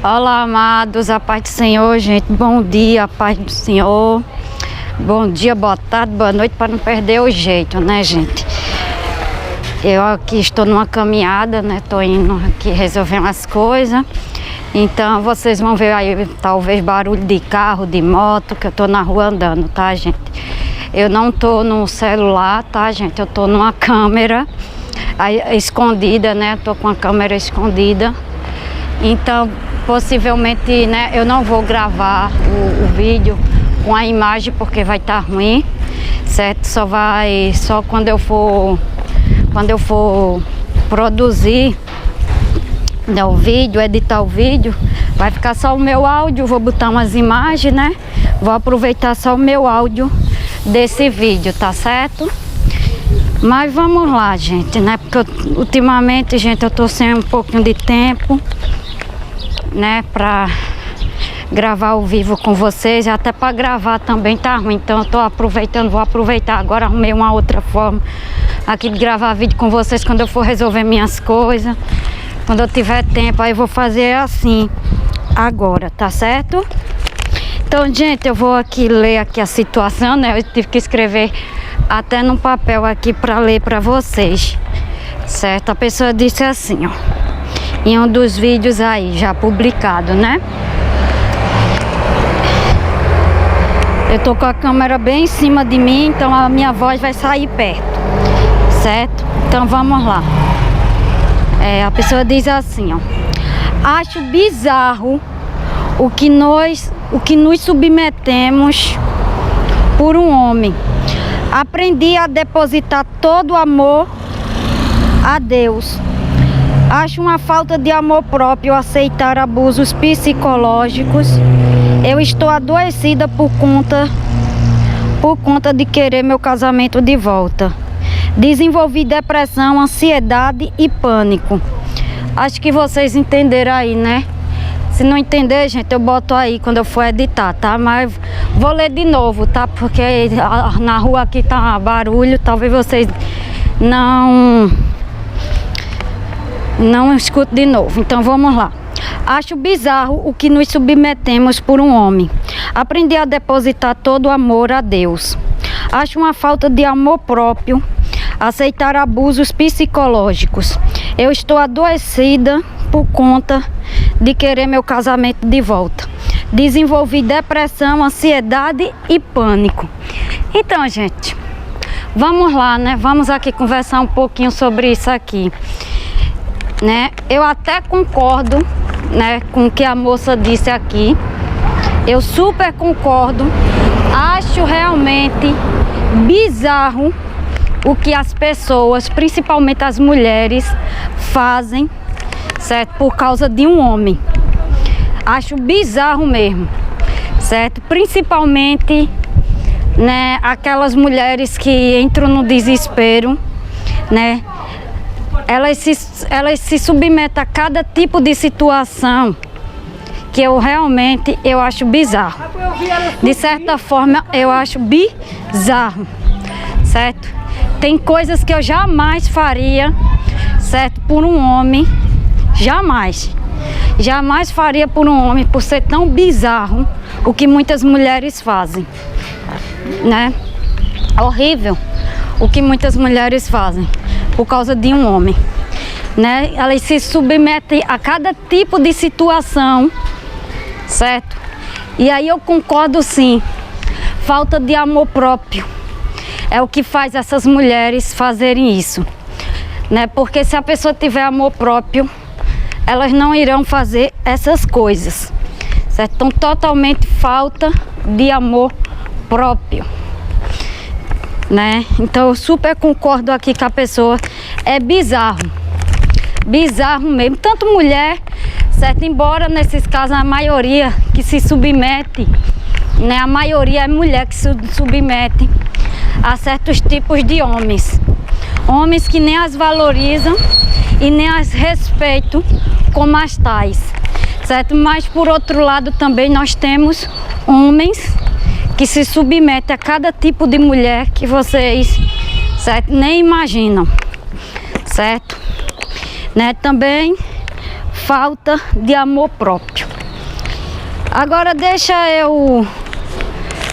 Olá, amados, a paz do Senhor, gente. Bom dia, a paz do Senhor. Bom dia, boa tarde, boa noite, para não perder o jeito, né, gente? Eu aqui estou numa caminhada, né? Estou indo aqui resolver umas coisas. Então, vocês vão ver aí, talvez, barulho de carro, de moto, que eu estou na rua andando, tá, gente? Eu não estou no celular, tá, gente? Eu estou numa câmera aí, escondida, né? Estou com a câmera escondida. Então, possivelmente, né, eu não vou gravar o vídeo com a imagem porque vai estar ruim, certo? Só quando eu for produzir, né, o vídeo, editar o vídeo, vai ficar só o meu áudio. Vou botar umas imagens, né? Vou aproveitar só o meu áudio desse vídeo, tá certo? Mas vamos lá, gente, né? Porque ultimamente, gente, eu tô sem um pouquinho de tempo, né, pra gravar ao vivo com vocês, até para gravar também tá ruim, então eu tô aproveitando, vou aproveitar agora, arrumei uma outra forma aqui de gravar vídeo com vocês quando eu for resolver minhas coisas, quando eu tiver tempo, aí eu vou fazer assim agora, tá certo? Então, gente, eu vou aqui ler aqui a situação, né, eu tive que escrever até no papel aqui para ler para vocês, certo? A pessoa disse assim, ó, em um dos vídeos aí já publicado, né? Eu tô com a câmera bem em cima de mim, então a minha voz vai sair perto, certo? Então vamos lá. A pessoa diz assim, ó: acho bizarro o que nos submetemos por um homem. Aprendi a depositar todo o amor a Deus. Acho uma falta de amor próprio aceitar abusos psicológicos. Eu estou adoecida por conta de querer meu casamento de volta. Desenvolvi depressão, ansiedade e pânico. Acho que vocês entenderam aí, né? Se não entender, gente, eu boto aí quando eu for editar, tá? Mas vou ler de novo, tá? Porque na rua aqui tá barulho, talvez vocês não escutem de novo. Então vamos lá. Acho bizarro o que nos submetemos por um homem. Aprendi a depositar todo o amor a Deus. Acho uma falta de amor próprio aceitar abusos psicológicos. Eu estou adoecida por conta de querer meu casamento de volta. Desenvolvi depressão, ansiedade e pânico. Então, gente, vamos lá, né? Vamos aqui conversar um pouquinho sobre isso aqui, né? Eu até concordo, né, com o que a moça disse aqui. Eu super concordo. Acho realmente bizarro o que as pessoas, principalmente as mulheres, fazem, certo? Por causa de um homem. Acho bizarro mesmo, certo? Principalmente, né, aquelas mulheres que entram no desespero, né? Elas se submetem a cada tipo de situação que eu acho bizarro. De certa forma, eu acho bizarro, certo? Tem coisas que eu jamais faria, certo? Por um homem, jamais faria por um homem, por ser tão bizarro o que muitas mulheres fazem, né? Horrível o que muitas mulheres fazem por causa de um homem, né? Elas se submetem a cada tipo de situação, certo? E aí eu concordo, sim, falta de amor próprio é o que faz essas mulheres fazerem isso, né? Porque se a pessoa tiver amor próprio, elas não irão fazer essas coisas, certo? Então, totalmente falta de amor próprio, né? Então eu super concordo aqui com a pessoa. É bizarro mesmo, tanto mulher, certo? Embora nesses casos a maioria que se submete, né, a maioria é mulher que se submete a certos tipos de homens que nem as valorizam e nem as respeitam como as tais, certo? Mas por outro lado também nós temos homens que se submetem a cada tipo de mulher que vocês, certo, nem imaginam, certo? Né? Também falta de amor próprio. Agora deixa eu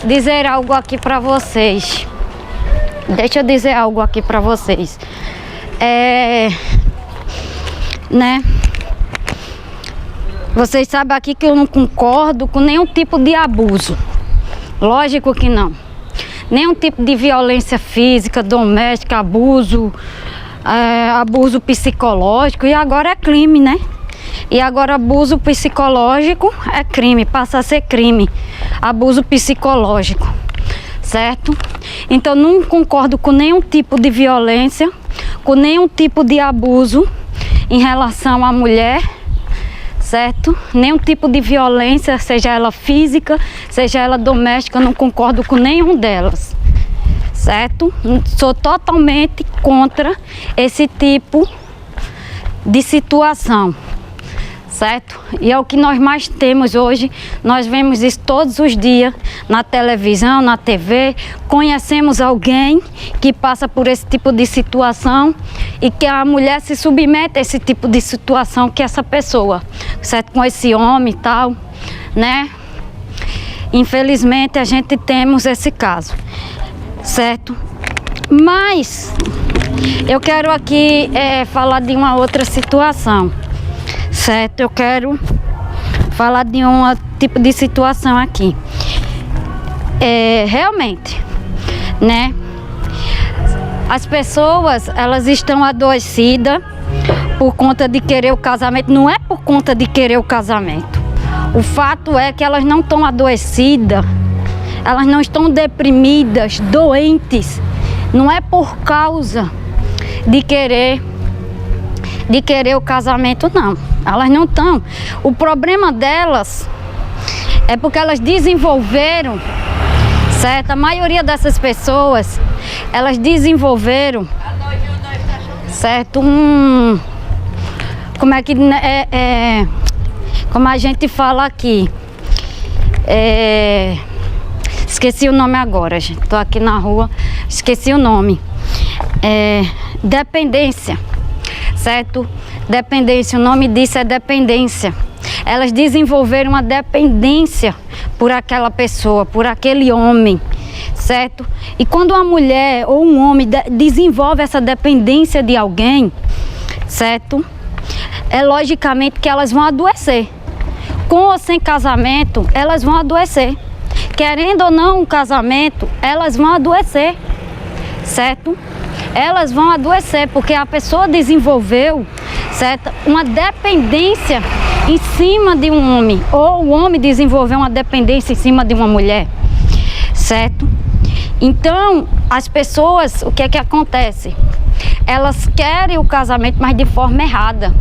dizer algo aqui para vocês. Deixa eu dizer algo aqui para vocês. Né? Vocês sabem aqui que eu não concordo com nenhum tipo de abuso. Lógico que não. Nenhum tipo de violência física, doméstica, abuso, abuso psicológico. E agora é crime, né? E agora abuso psicológico é crime, passa a ser crime. Abuso psicológico, certo? Então não concordo com nenhum tipo de violência, com nenhum tipo de abuso em relação à mulher, certo? Nenhum tipo de violência, seja ela física, seja ela doméstica, não concordo com nenhum delas, certo? Sou totalmente contra esse tipo de situação, certo? E é o que nós mais temos hoje. Nós vemos isso todos os dias na televisão, na TV. Conhecemos alguém que passa por esse tipo de situação e que a mulher se submete a esse tipo de situação que essa pessoa, certo? Com esse homem e tal, né? Infelizmente a gente temos esse caso, certo? Mas eu quero aqui falar de uma outra situação, certo? Eu quero falar de um tipo de situação aqui. Realmente, né? As pessoas, elas estão adoecidas por conta de querer o casamento. Não é por conta de querer o casamento. O fato é que elas não estão adoecidas, elas não estão deprimidas, doentes. Não é por causa de querer o casamento, não. Elas não estão. O problema delas é porque elas desenvolveram, certo? A maioria dessas pessoas, elas desenvolveram, certo? Como é que como a gente fala aqui, esqueci o nome agora, gente. Tô aqui na rua, esqueci o nome. Dependência, certo? Dependência, o nome disso é dependência. Elas desenvolveram uma dependência por aquela pessoa, por aquele homem, certo? E quando uma mulher ou um homem desenvolve essa dependência de alguém, certo? É logicamente que elas vão adoecer. Com ou sem casamento, elas vão adoecer. Querendo ou não um casamento, elas vão adoecer, certo? Elas vão adoecer porque a pessoa desenvolveu, certo? Uma dependência em cima de um homem, ou o homem desenvolveu uma dependência em cima de uma mulher, certo? Então, as pessoas, o que é que acontece? Elas querem o casamento, mas de forma errada,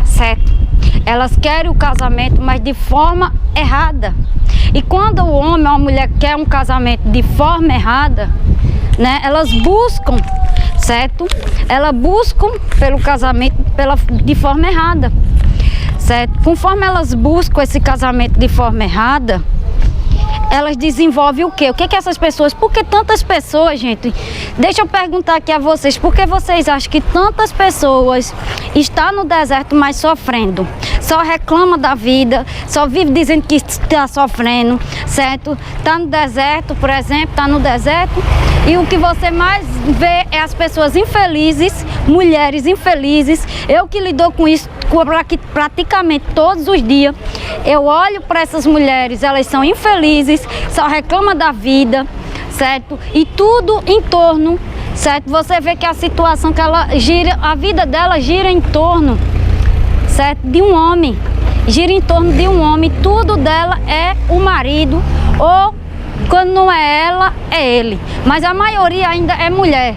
certo? Elas querem o casamento, mas de forma errada. E quando o homem ou a mulher quer um casamento de forma errada, né? Elas buscam, certo? Elas buscam pelo casamento de forma errada, certo? Conforme elas buscam esse casamento de forma errada, elas desenvolvem o quê? O que é que essas pessoas... Por que tantas pessoas, gente? Deixa eu perguntar aqui a vocês. Por que vocês acham que tantas pessoas estão no deserto, mas sofrendo? Só reclama da vida, só vive dizendo que está sofrendo, certo? Está no deserto, por exemplo, está no deserto. E o que você mais vê é as pessoas infelizes, mulheres infelizes. Eu que lido com isso praticamente todos os dias. Eu olho para essas mulheres, elas são infelizes, só reclamam da vida, certo? E tudo em torno, certo? Você vê que a situação que ela gira, a vida dela gira em torno, certo? De um homem, gira em torno de um homem. Tudo dela é o marido, ou quando não é ela, é ele. Mas a maioria ainda é mulher,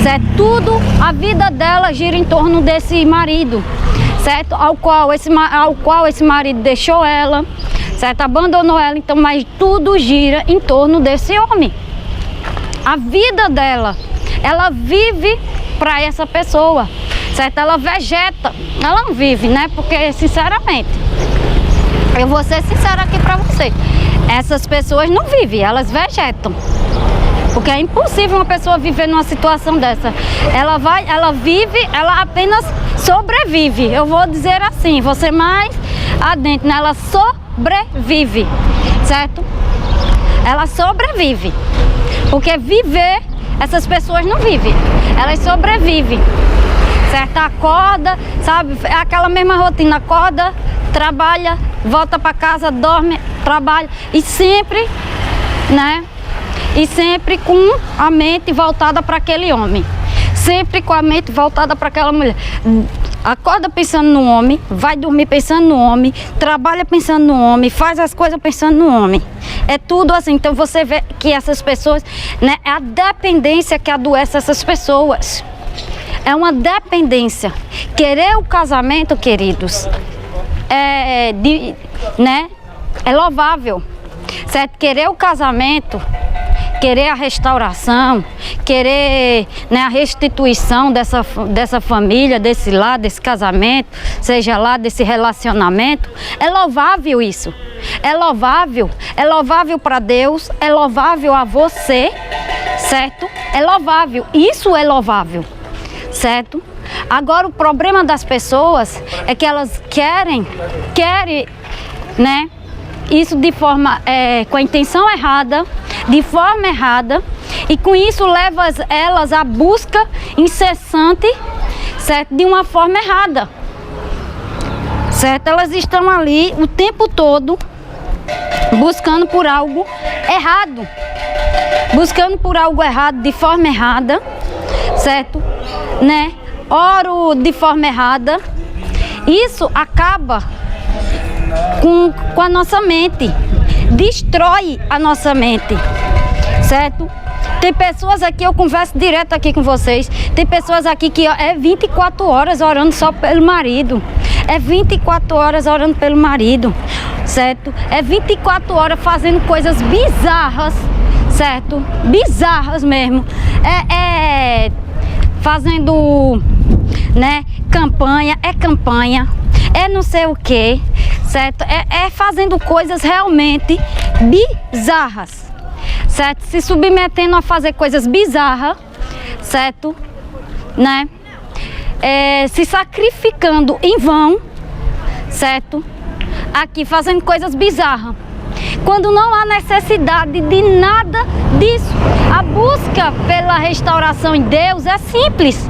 certo? Tudo, a vida dela gira em torno desse marido, certo? Ao qual esse marido deixou ela, certo? Abandonou ela, então, mas tudo gira em torno desse homem. A vida dela, ela vive para essa pessoa, certo? Ela vegeta, ela não vive, né? Porque, sinceramente, eu vou ser sincera aqui para você, essas pessoas não vivem, elas vegetam. Porque é impossível uma pessoa viver numa situação dessa. Ela vive, ela apenas sobrevive. Eu vou dizer assim, você mais adentro, né? Ela sobrevive. sobrevive, certo? Ela sobrevive, porque viver, essas pessoas não vivem, elas sobrevivem, certo? Acorda, sabe, é aquela mesma rotina, acorda, trabalha, volta para casa, dorme, trabalha, e sempre, né? E sempre com a mente voltada para aquele homem, sempre com a mente voltada para aquela mulher. Acorda pensando no homem, vai dormir pensando no homem, trabalha pensando no homem, faz as coisas pensando no homem. É tudo assim. Então você vê que essas pessoas, né, é a dependência que adoece essas pessoas. É uma dependência. Querer o casamento, queridos, né, é louvável, certo? Querer o casamento, querer a restauração, querer, né, a restituição dessa família, desse lar, desse casamento, seja lá desse relacionamento, é louvável isso. É louvável para Deus, é louvável a você, certo? É louvável, isso é louvável, certo? Agora o problema das pessoas é que elas querem, né, isso de forma, com a intenção errada, de forma errada, e com isso leva elas à busca incessante, certo? De uma forma errada, certo? Elas estão ali o tempo todo buscando por algo errado, de forma errada, certo? Né? Oro de forma errada. Isso acaba com a nossa mente, destrói a nossa mente, certo? Tem pessoas aqui, eu converso direto aqui com vocês, tem pessoas aqui que é 24 horas orando só pelo marido, é 24 horas orando pelo marido, certo? É 24 horas fazendo coisas bizarras, certo? Bizarras mesmo, fazendo, né, campanha, é não sei o que, certo? É fazendo coisas realmente bizarras, certo? Se submetendo a fazer coisas bizarras, certo? Né? Se sacrificando em vão, certo? Aqui fazendo coisas bizarras, quando não há necessidade de nada disso. A busca pela restauração em Deus é simples,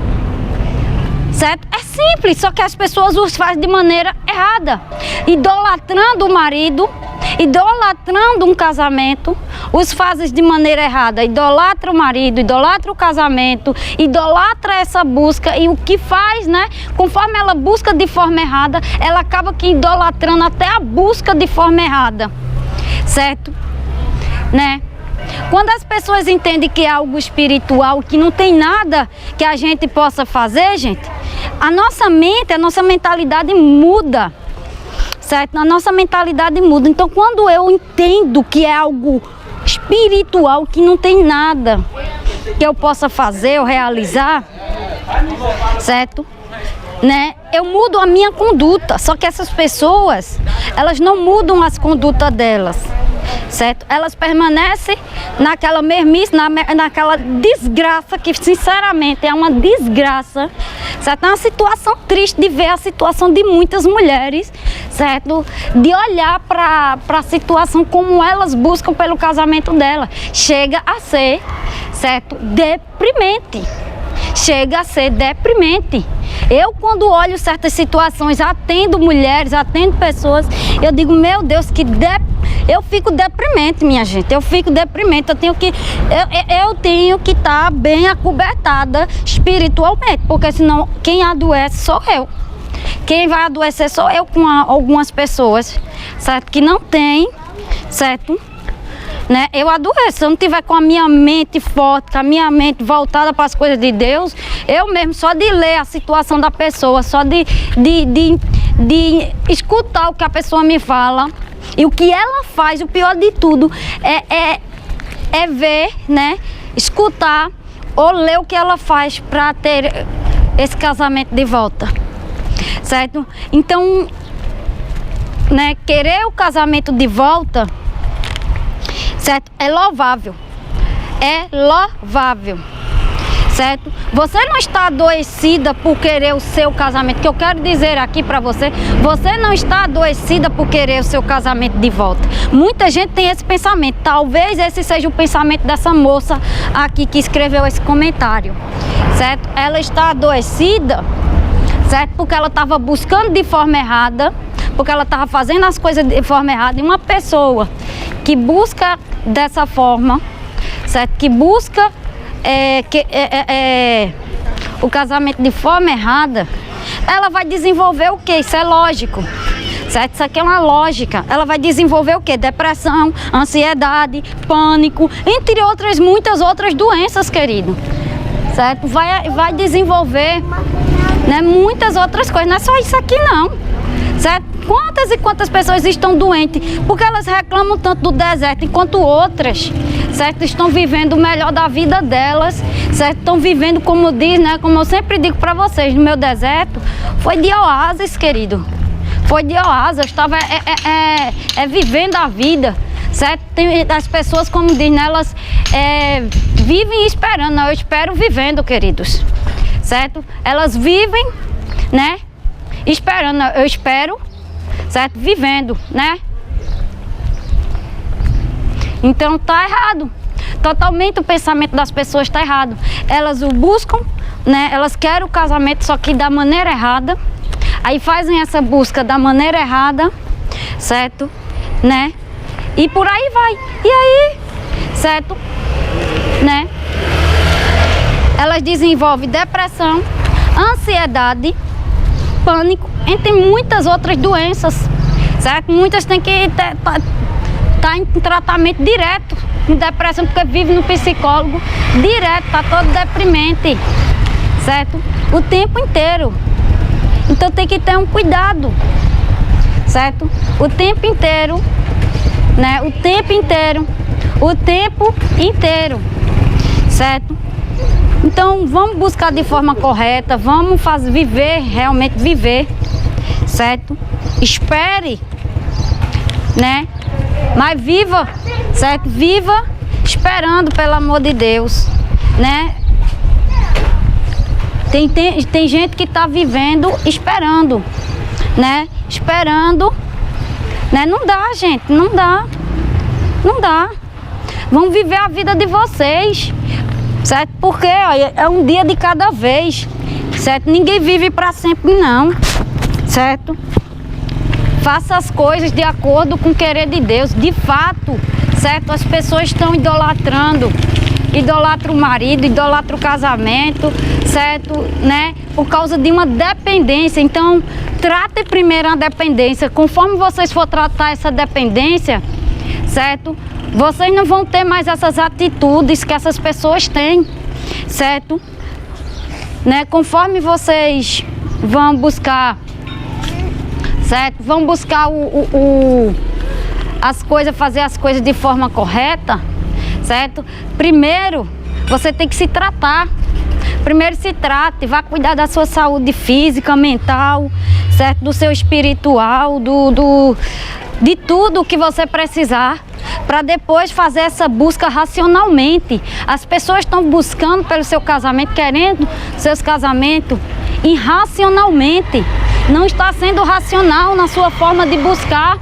certo? É simples, só que as pessoas os fazem de maneira errada, idolatrando o marido, idolatrando um casamento, os fazem de maneira errada, idolatra o marido, idolatra o casamento, idolatra essa busca, e o que faz, né? Conforme ela busca de forma errada, ela acaba que idolatrando até a busca de forma errada, certo? Né? Quando as pessoas entendem que é algo espiritual, que não tem nada que a gente possa fazer, gente, a nossa mente, a nossa mentalidade muda, certo? A nossa mentalidade muda. Então, quando eu entendo que é algo espiritual, que não tem nada que eu possa fazer ou realizar, certo? Né? Eu mudo a minha conduta. Só que essas pessoas, elas não mudam as condutas delas, certo? Elas permanecem naquela mesmice, naquela desgraça, que sinceramente é uma desgraça, certo? É uma situação triste de ver a situação de muitas mulheres, certo? De olhar para a situação como elas buscam pelo casamento dela. Chega a ser, certo? Deprimente. Chega a ser deprimente. Eu, quando olho certas situações, atendo mulheres, atendo pessoas, eu digo, meu Deus, eu fico deprimente, minha gente. Eu fico deprimente. Eu tenho que estar bem acobertada espiritualmente, porque senão quem adoece sou eu. Quem vai adoecer sou eu, com algumas pessoas, certo? Que não tem, certo? Né? Eu adoeço. Se eu não tiver com a minha mente forte, com a minha mente voltada para as coisas de Deus, eu mesmo, só de ler a situação da pessoa, só de escutar o que a pessoa me fala e o que ela faz, o pior de tudo é ver, né? Escutar ou ler o que ela faz para ter esse casamento de volta, certo? Então, né, querer o casamento de volta, certo? É louvável, certo? Você não está adoecida por querer o seu casamento, que eu quero dizer aqui para você, você não está adoecida por querer o seu casamento de volta. Muita gente tem esse pensamento, talvez esse seja o pensamento dessa moça aqui que escreveu esse comentário, certo? Ela está adoecida, certo? Porque ela estava buscando de forma errada, porque ela estava fazendo as coisas de forma errada, e uma pessoa que busca dessa forma, certo? Que busca o casamento de forma errada, ela vai desenvolver o quê? Isso é lógico, certo? Isso aqui é uma lógica. Ela vai desenvolver o quê? Depressão, ansiedade, pânico, entre outras, muitas outras doenças, querido, certo? Vai desenvolver, né, muitas outras coisas, não é só isso aqui não, certo? Quantas e quantas pessoas estão doentes porque elas reclamam tanto do deserto, enquanto outras, certo, estão vivendo o melhor da vida delas, certo? Estão vivendo, como diz, né, como eu sempre digo para vocês, no meu deserto foi de oásis, querido, foi de oásis, eu estava vivendo a vida, certo? Tem as pessoas, como diz, né, elas vivem esperando, não, eu espero vivendo, queridos, certo? Elas vivem, né, esperando, eu espero, certo? Vivendo, né? Então tá errado. Totalmente o pensamento das pessoas tá errado. Elas o buscam, né? Elas querem o casamento, só que da maneira errada. Aí fazem essa busca da maneira errada, certo? Né? E por aí vai. E aí, certo? Né? Elas desenvolvem depressão, ansiedade, pânico, entre muitas outras doenças, certo? Muitas têm que estar em tratamento direto, em depressão, porque vive no psicólogo direto, tá todo deprimente, certo? O tempo inteiro. Então tem que ter um cuidado, certo? O tempo inteiro, né? O tempo inteiro, certo? Então vamos buscar de forma correta, vamos viver, realmente viver, certo? Espere, né? Mas viva, certo? Viva esperando, pelo amor de Deus, né? Tem gente que está vivendo esperando, né? Esperando, né? Não dá, gente, não dá. Vamos viver a vida de vocês, certo? Porque ó, é um dia de cada vez, certo? Ninguém vive para sempre não, certo? Faça as coisas de acordo com o querer de Deus. De fato, certo? As pessoas estão idolatrando o marido, idolatra o casamento, certo? Né? Por causa de uma dependência. Então, trate primeiro a dependência. Conforme vocês for tratar essa dependência, certo? Vocês não vão ter mais essas atitudes que essas pessoas têm, certo? Né? Conforme vocês vão buscar, certo? Vão buscar as coisas, fazer as coisas de forma correta, certo? Primeiro, você tem que se tratar. Primeiro se trate, vá cuidar da sua saúde física, mental, certo? Do seu espiritual, de tudo que você precisar, para depois fazer essa busca racionalmente. As pessoas estão buscando pelo seu casamento, querendo seus casamentos irracionalmente. Não está sendo racional na sua forma de buscar,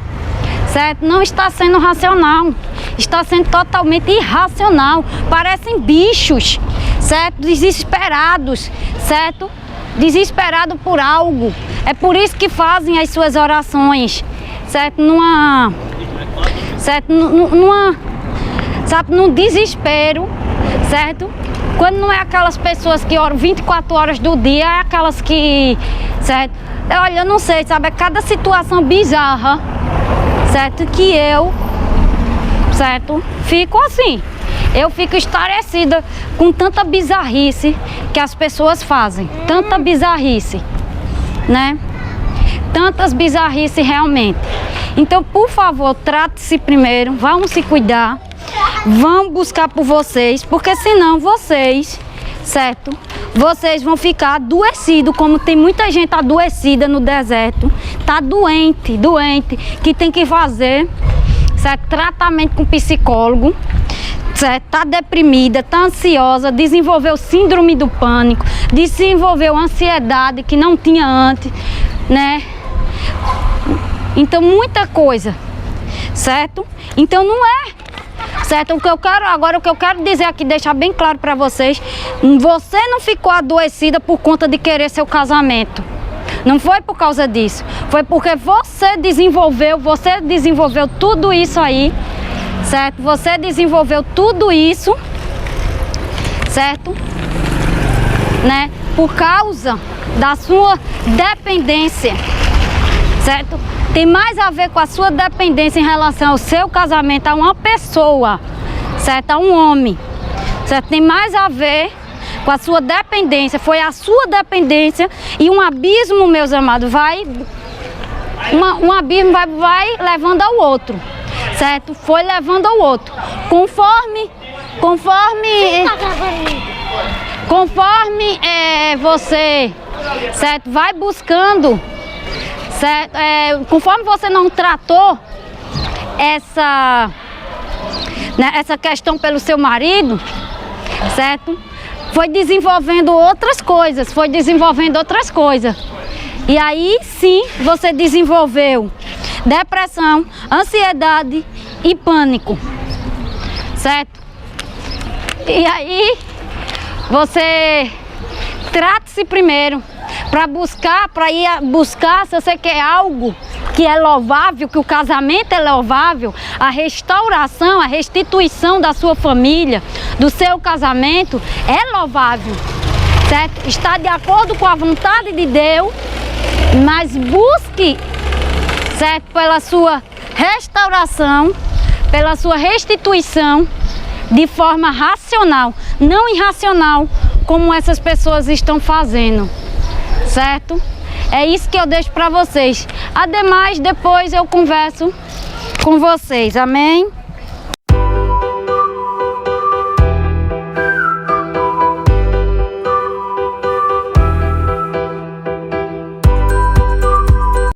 certo? Não está sendo racional, está sendo totalmente irracional. Parecem bichos, certo? Desesperados, certo? Desesperado por algo. É por isso que fazem as suas orações, certo? Sabe, num desespero, certo? Quando não é aquelas pessoas que oram 24 horas do dia, é aquelas que, certo? Olha, eu não sei, sabe? É cada situação bizarra, certo? Que eu, certo? Fico assim. Eu fico estarecida com tanta bizarrice que as pessoas fazem. Tanta bizarrice, né? Tantas bizarrices realmente. Então, por favor, trate-se primeiro, vamos se cuidar, vamos buscar por vocês, porque senão vocês, certo? Vocês vão ficar adoecidos, como tem muita gente adoecida no deserto, tá doente, que tem que fazer, certo? Tratamento com psicólogo, certo? Tá deprimida, tá ansiosa, desenvolveu síndrome do pânico, desenvolveu ansiedade que não tinha antes, né? Então muita coisa, certo? Então não é certo? O que eu quero dizer aqui, deixar bem claro para vocês, você não ficou adoecida por conta de querer seu casamento. Não foi por causa disso, foi porque você desenvolveu tudo isso aí, certo? Você desenvolveu tudo isso, certo? Né? Por causa da sua dependência, certo? Tem mais a ver com a sua dependência em relação ao seu casamento a uma pessoa, certo? A um homem, certo? Tem mais a ver com a sua dependência, foi a sua dependência e um abismo, meus amados, um abismo vai levando ao outro, certo? Foi levando ao outro, conforme você, certo? Vai buscando, certo? Conforme você não tratou essa questão pelo seu marido, certo? Foi desenvolvendo outras coisas, E aí sim você desenvolveu depressão, ansiedade e pânico, certo? E aí você trate-se primeiro para ir buscar, se você quer algo que é louvável, que o casamento é louvável, a restauração, a restituição da sua família, do seu casamento é louvável, certo? Está de acordo com a vontade de Deus, mas busque, certo? Pela sua restauração, pela sua restituição de forma racional, não irracional, como essas pessoas estão fazendo, certo? É isso que eu deixo para vocês. Ademais, depois eu converso com vocês. Amém?